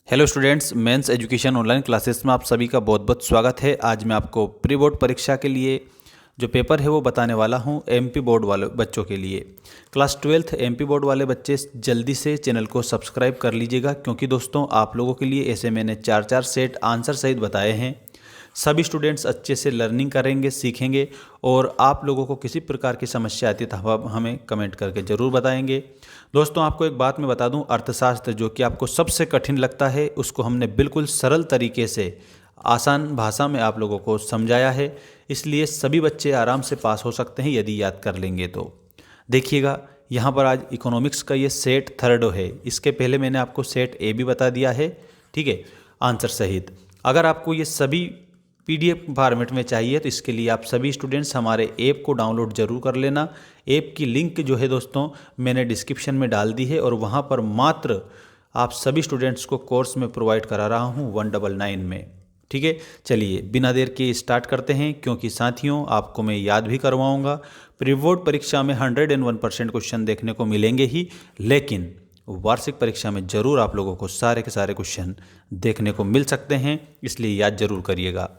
Hello students, men's education online classes में आप सभी का बहुत बहुत स्वागत है। आज मैं आपको प्री बोर्ड परीक्षा के लिए जो पेपर है वो बताने वाला हूं एमपी बोर्ड वाले बच्चों के लिए। क्लास 12th एमपी बोर्ड वाले बच्चे जल्दी से चैनल को सब्सक्राइब कर लीजिएगा, क्योंकि दोस्तों आप लोगों के लिए ऐसे मैंने 4 सेट आंसर सहित बताए हैं। सभी स्टूडेंट्स अच्छे से लर्निंग करेंगे, सीखेंगे, और आप लोगों को किसी प्रकार की समस्या आती है तो आप हमें कमेंट करके ज़रूर बताएंगे। दोस्तों आपको एक बात मैं बता दूं, अर्थशास्त्र जो कि आपको सबसे कठिन लगता है उसको हमने बिल्कुल सरल तरीके से आसान भाषा में आप लोगों को समझाया है, इसलिए सभी बच्चे आराम से पास हो सकते हैं यदि याद कर लेंगे तो। देखिएगा, यहाँ पर आज इकोनॉमिक्स का ये सेट थर्ड है। इसके पहले मैंने आपको सेट ए भी बता दिया है, ठीक है, आंसर सहित। अगर आपको ये सभी पीडीएफ फॉर्मेट में चाहिए तो इसके लिए आप सभी स्टूडेंट्स हमारे ऐप को डाउनलोड जरूर कर लेना। ऐप की लिंक जो है दोस्तों मैंने डिस्क्रिप्शन में डाल दी है, और वहाँ पर मात्र आप सभी स्टूडेंट्स को कोर्स में प्रोवाइड करा रहा हूँ 199 में, ठीक है। चलिए बिना देर के स्टार्ट करते हैं, क्योंकि साथियों आपको मैं याद भी करवाऊँगा। प्री बोर्ड परीक्षा में 101% क्वेश्चन देखने को मिलेंगे ही, लेकिन वार्षिक परीक्षा में जरूर आप लोगों को सारे के सारे क्वेश्चन देखने को मिल सकते हैं, इसलिए याद जरूर करिएगा।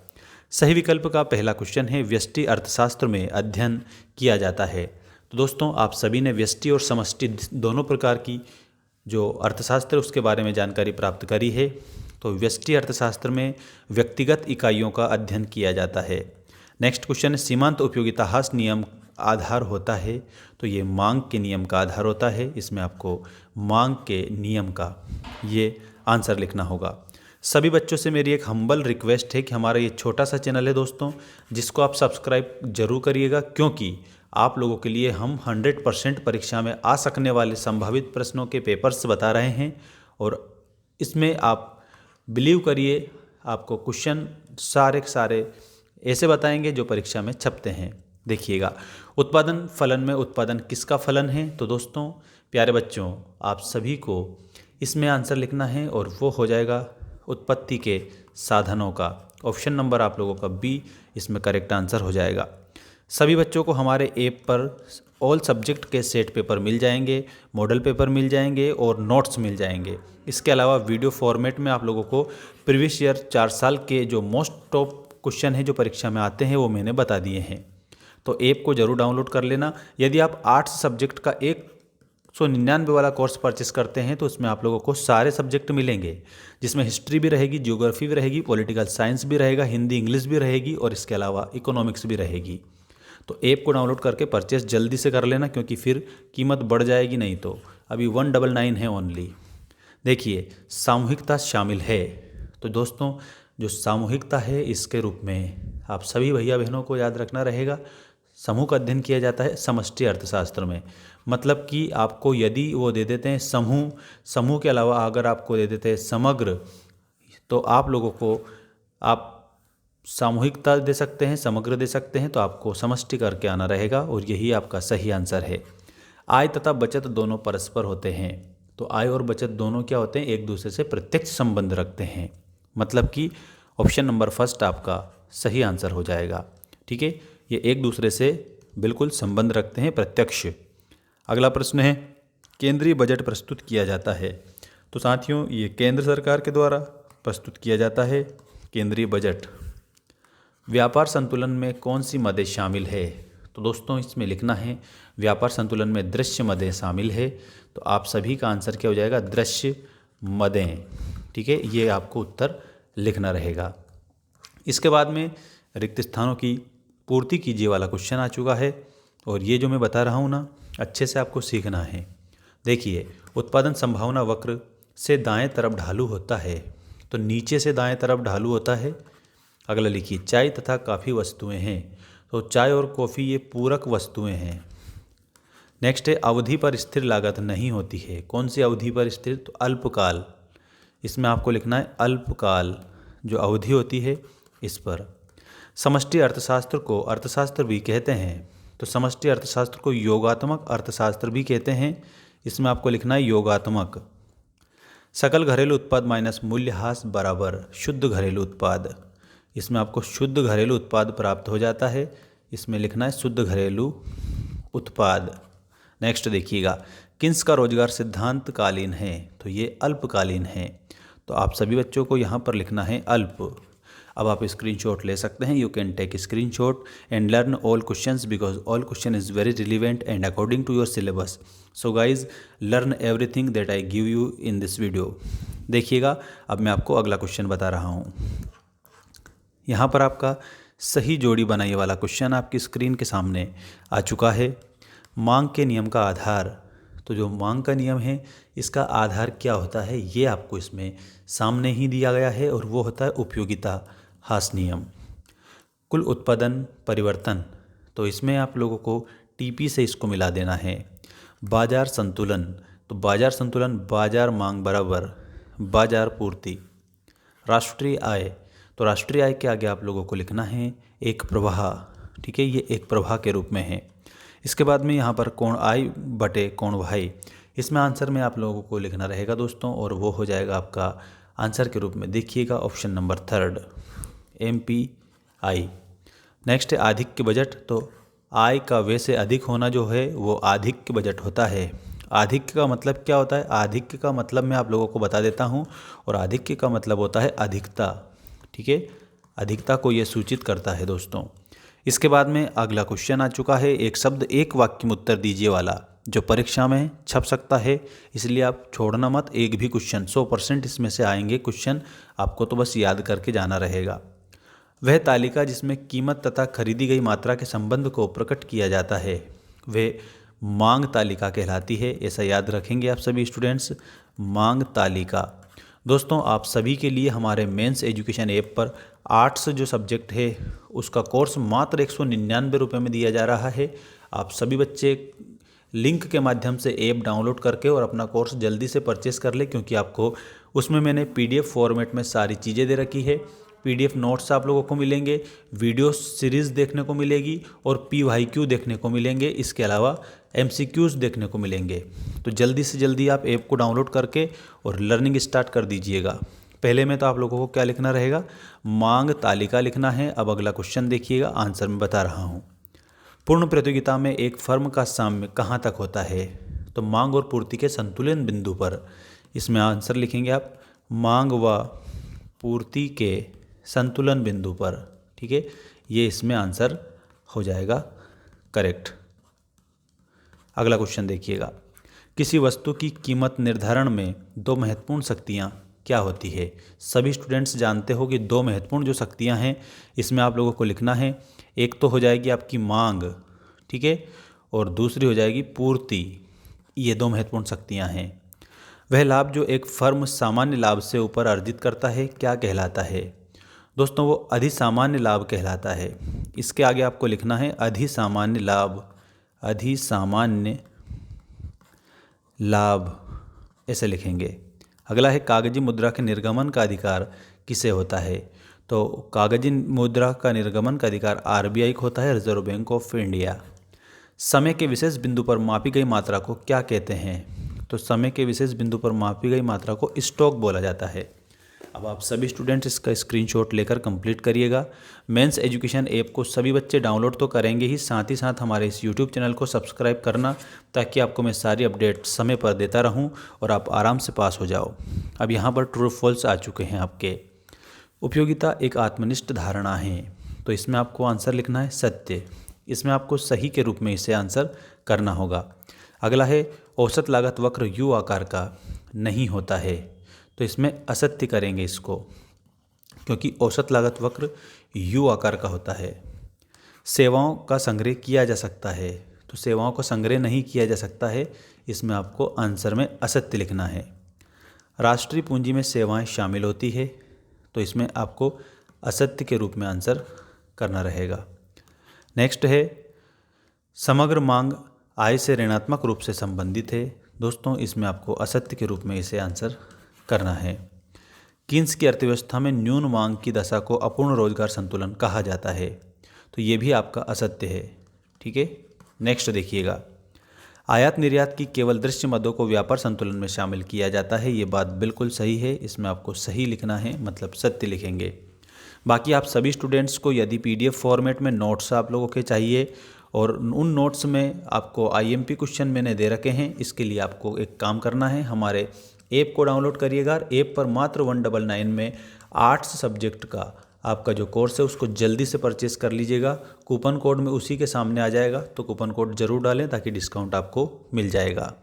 सही विकल्प का पहला क्वेश्चन है, व्यष्टि अर्थशास्त्र में अध्ययन किया जाता है। तो दोस्तों आप सभी ने व्यष्टि और समष्टि दोनों प्रकार की जो अर्थशास्त्र है उसके बारे में जानकारी प्राप्त करी है। तो व्यष्टि अर्थशास्त्र में व्यक्तिगत इकाइयों का अध्ययन किया जाता है। नेक्स्ट क्वेश्चन है, सीमांत उपयोगिता ह्रास नियम आधार होता है। तो ये मांग के नियम का आधार होता है। इसमें आपको मांग के नियम का ये आंसर लिखना होगा। सभी बच्चों से मेरी एक हम्बल रिक्वेस्ट है कि हमारा ये छोटा सा चैनल है दोस्तों, जिसको आप सब्सक्राइब जरूर करिएगा, क्योंकि आप लोगों के लिए हम 100% परीक्षा में आ सकने वाले संभावित प्रश्नों के पेपर्स बता रहे हैं, और इसमें आप बिलीव करिए आपको क्वेश्चन सारे के सारे ऐसे बताएंगे जो परीक्षा में छपते हैं। देखिएगा, उत्पादन फलन में उत्पादन किसका फलन है। तो दोस्तों प्यारे बच्चों आप सभी को इसमें आंसर लिखना है, और वो हो जाएगा उत्पत्ति के साधनों का। ऑप्शन नंबर आप लोगों का बी इसमें करेक्ट आंसर हो जाएगा। सभी बच्चों को हमारे ऐप पर ऑल सब्जेक्ट के सेट पेपर मिल जाएंगे, मॉडल पेपर मिल जाएंगे और नोट्स मिल जाएंगे। इसके अलावा वीडियो फॉर्मेट में आप लोगों को प्रीवियस ईयर 4 साल के जो मोस्ट टॉप क्वेश्चन है जो परीक्षा में आते हैं वो मैंने बता दिए हैं। तो ऐप को जरूर डाउनलोड कर लेना। यदि आप 8 सब्जेक्ट का 199 वाला कोर्स परचेस करते हैं तो उसमें आप लोगों को सारे सब्जेक्ट मिलेंगे, जिसमें हिस्ट्री भी रहेगी, ज्योग्राफी भी रहेगी, पॉलिटिकल साइंस भी रहेगा, हिंदी इंग्लिश भी रहेगी, और इसके अलावा इकोनॉमिक्स भी रहेगी। तो ऐप को डाउनलोड करके परचेस जल्दी से कर लेना, क्योंकि फिर कीमत बढ़ जाएगी, नहीं तो अभी 199 है ओनली। देखिए, सामूहिकता शामिल है। तो दोस्तों जो सामूहिकता है इसके रूप में आप सभी भैया बहनों को याद रखना रहेगा, समूह का अध्ययन किया जाता है समष्टि अर्थशास्त्र में। मतलब कि आपको यदि वो दे देते हैं समूह के अलावा अगर आपको दे देते हैं समग्र, तो आप लोगों को आप सामूहिकता दे सकते हैं, समग्र दे सकते हैं, तो आपको समष्टि करके आना रहेगा, और यही आपका सही आंसर है। आय तथा बचत दोनों परस्पर होते हैं। तो आय और बचत दोनों क्या होते हैं, एक दूसरे से प्रत्यक्ष संबंध रखते हैं। मतलब कि ऑप्शन नंबर फर्स्ट आपका सही आंसर हो जाएगा, ठीक है। ये एक दूसरे से बिल्कुल संबंध रखते हैं, प्रत्यक्ष। अगला प्रश्न है, केंद्रीय बजट प्रस्तुत किया जाता है। तो साथियों ये केंद्र सरकार के द्वारा प्रस्तुत किया जाता है केंद्रीय बजट। व्यापार संतुलन में कौन सी मदें शामिल है। तो दोस्तों इसमें लिखना है व्यापार संतुलन में दृश्य मदें शामिल है। तो आप सभी का आंसर क्या हो जाएगा, दृश्य मदें, ठीक है। ये आपको उत्तर लिखना रहेगा। इसके बाद में रिक्त स्थानों की पूर्ति कीजिए वाला क्वेश्चन आ चुका है, और ये जो मैं बता रहा हूँ ना अच्छे से आपको सीखना है। देखिए, उत्पादन संभावना वक्र से दाएं तरफ ढालू होता है। तो नीचे से दाएं तरफ ढालू होता है। अगला लिखिए, चाय तथा काफ़ी वस्तुएं हैं। तो चाय और कॉफ़ी ये पूरक वस्तुएं हैं। नेक्स्ट है, अवधि पर स्थिर लागत नहीं होती है। कौन सी अवधि पर स्थिर, तो अल्पकाल। इसमें आपको लिखना है अल्पकाल, जो अवधि होती है इस पर। समष्टि अर्थशास्त्र को अर्थशास्त्र भी कहते हैं। तो समष्टि अर्थशास्त्र को योगात्मक अर्थशास्त्र भी कहते हैं। इसमें आपको लिखना है योगात्मक। सकल घरेलू उत्पाद माइनस मूल्यह्रास बराबर शुद्ध घरेलू उत्पाद। इसमें आपको शुद्ध घरेलू उत्पाद प्राप्त हो जाता है। इसमें लिखना है शुद्ध घरेलू उत्पाद। नेक्स्ट देखिएगा, किन्स का रोजगार सिद्धांत कालीन है। तो ये अल्पकालीन है। तो आप सभी बच्चों को यहाँ पर लिखना है अल्प। अब आप स्क्रीनशॉट ले सकते हैं, you can take screenshot and learn all questions because all question is very relevant and according to your syllabus. So guys learn everything that I give you in this video. देखिएगा, अब मैं आपको अगला question बता रहा हूँ। यहाँ पर आपका सही जोड़ी बनाइए वाला क्वेश्चन आपकी स्क्रीन के सामने आ चुका है। मांग के नियम का आधार, तो जो मांग का नियम है इसका आधार क्या होता है ये आपको इसमें सामने ही दिया गया है, और वो होता है उपयोगिता हास नियम। कुल उत्पादन परिवर्तन, तो इसमें आप लोगों को टीपी से इसको मिला देना है। बाजार संतुलन, तो बाजार संतुलन बाजार मांग बराबर बाजार पूर्ति। राष्ट्रीय आय, तो राष्ट्रीय आय के आगे आप लोगों को लिखना है एक प्रवाह, ठीक है, ये एक प्रवाह के रूप में है। इसके बाद में यहाँ पर कोण आई बटे कोण वाई, इसमें आंसर में आप लोगों को लिखना रहेगा दोस्तों, और वो हो जाएगा आपका आंसर के रूप में देखिएगा ऑप्शन नंबर 3 MPI। नेक्स्ट है आधिक्य बजट, तो आय का व्यय से अधिक होना जो है वो आधिक्य बजट होता है। आधिक्य का मतलब क्या होता है? आधिक्य का मतलब मैं आप लोगों को बता देता हूँ, और आधिक्य का मतलब होता है अधिकता, ठीक है, अधिकता को ये सूचित करता है दोस्तों। इसके बाद में अगला क्वेश्चन आ चुका है, एक शब्द एक वाक्य में उत्तर दीजिए वाला, जो परीक्षा में छप सकता है, इसलिए आप छोड़ना मत। एक भी क्वेश्चन 100% इसमें से आएंगे क्वेश्चन, आपको तो बस याद करके जाना रहेगा। वह तालिका जिसमें कीमत तथा खरीदी गई मात्रा के संबंध को प्रकट किया जाता है वह मांग तालिका कहलाती है। ऐसा याद रखेंगे आप सभी स्टूडेंट्स, मांग तालिका। दोस्तों आप सभी के लिए हमारे मेंस एजुकेशन ऐप पर आर्ट्स जो सब्जेक्ट है उसका कोर्स मात्र 199 रुपये में दिया जा रहा है। आप सभी बच्चे लिंक के माध्यम से ऐप डाउनलोड करके और अपना कोर्स जल्दी से परचेस कर ले, क्योंकि आपको उसमें मैंने PDF फॉर्मेट में सारी चीज़ें दे रखी है। PDF नोट्स आप लोगों को मिलेंगे, वीडियो सीरीज़ देखने को मिलेगी, और PYQ देखने को मिलेंगे। इसके अलावा MCQs देखने को मिलेंगे। तो जल्दी से जल्दी आप ऐप को डाउनलोड करके और लर्निंग स्टार्ट कर दीजिएगा। पहले में तो आप लोगों को क्या लिखना रहेगा? मांग तालिका लिखना है। अब अगला क्वेश्चन देखिएगा, आंसर मैं बता रहा हूँ। पूर्ण प्रतियोगिता में एक फर्म का साम्य कहाँ तक होता है? तो मांग और पूर्ति के संतुलन बिंदु पर। इसमें आंसर लिखेंगे आप मांग व पूर्ति के संतुलन बिंदु पर, ठीक है, ये इसमें आंसर हो जाएगा करेक्ट। अगला क्वेश्चन देखिएगा, किसी वस्तु की कीमत निर्धारण में दो महत्वपूर्ण शक्तियाँ क्या होती है? सभी स्टूडेंट्स जानते हो कि दो महत्वपूर्ण जो शक्तियाँ हैं इसमें आप लोगों को लिखना है, एक तो हो जाएगी आपकी मांग, ठीक है, और दूसरी हो जाएगी पूर्ति। ये दो महत्वपूर्ण शक्तियाँ हैं। वह लाभ जो एक फर्म सामान्य लाभ से ऊपर अर्जित करता है क्या कहलाता है? दोस्तों वो अधिसामान्य लाभ कहलाता है। इसके आगे आपको लिखना है अधिसामान्य लाभ, अधिसामान्य लाभ ऐसे लिखेंगे। अगला है कागजी मुद्रा के निर्गमन का अधिकार किसे होता है? तो कागजी मुद्रा का निर्गमन का अधिकार RBI को होता है, रिजर्व बैंक ऑफ इंडिया। समय के विशेष बिंदु पर मापी गई मात्रा को क्या कहते हैं? तो समय के विशेष बिंदु पर मापी गई मात्रा को स्टॉक बोला जाता है। अब आप सभी स्टूडेंट्स इसका स्क्रीनशॉट लेकर कंप्लीट करिएगा। मेंस एजुकेशन ऐप को सभी बच्चे डाउनलोड तो करेंगे ही साथ हमारे इस यूट्यूब चैनल को सब्सक्राइब करना, ताकि आपको मैं सारी अपडेट समय पर देता रहूं और आप आराम से पास हो जाओ। अब यहाँ पर ट्रू फॉल्स आ चुके हैं आपके। उपयोगिता एक आत्मनिष्ठ धारणा है, तो इसमें आपको आंसर लिखना है सत्य। इसमें आपको सही के रूप में इसे आंसर करना होगा। अगला है औसत लागत वक्र U आकार का नहीं होता है, तो इसमें असत्य करेंगे इसको, क्योंकि औसत लागत वक्र U आकार का होता है। सेवाओं का संग्रह किया जा सकता है, तो सेवाओं का संग्रह नहीं किया जा सकता है, इसमें आपको आंसर में असत्य लिखना है। राष्ट्रीय पूंजी में सेवाएं शामिल होती है, तो इसमें आपको असत्य के रूप में आंसर करना रहेगा। नेक्स्ट है समग्र मांग आय से ऋणात्मक रूप से संबंधित है। दोस्तों इसमें आपको असत्य के रूप में इसे आंसर करना है। कीन्स की अर्थव्यवस्था में न्यून मांग की दशा को अपूर्ण रोजगार संतुलन कहा जाता है, तो ये भी आपका असत्य है, ठीक है। नेक्स्ट देखिएगा, आयात निर्यात की केवल दृश्य मदों को व्यापार संतुलन में शामिल किया जाता है, ये बात बिल्कुल सही है, इसमें आपको सही लिखना है, मतलब सत्य लिखेंगे। बाकी आप सभी स्टूडेंट्स को यदि PDF फॉर्मेट में नोट्स आप लोगों के चाहिए और उन नोट्स में आपको IMP क्वेश्चन मैंने दे रखे हैं, इसके लिए आपको एक काम करना है, हमारे ऐप को डाउनलोड करिएगा। ऐप पर मात्र 199 में आर्ट्स सब्जेक्ट का आपका जो कोर्स है उसको जल्दी से परचेस कर लीजिएगा। कूपन कोड में उसी के सामने आ जाएगा, तो कूपन कोड जरूर डालें ताकि डिस्काउंट आपको मिल जाएगा।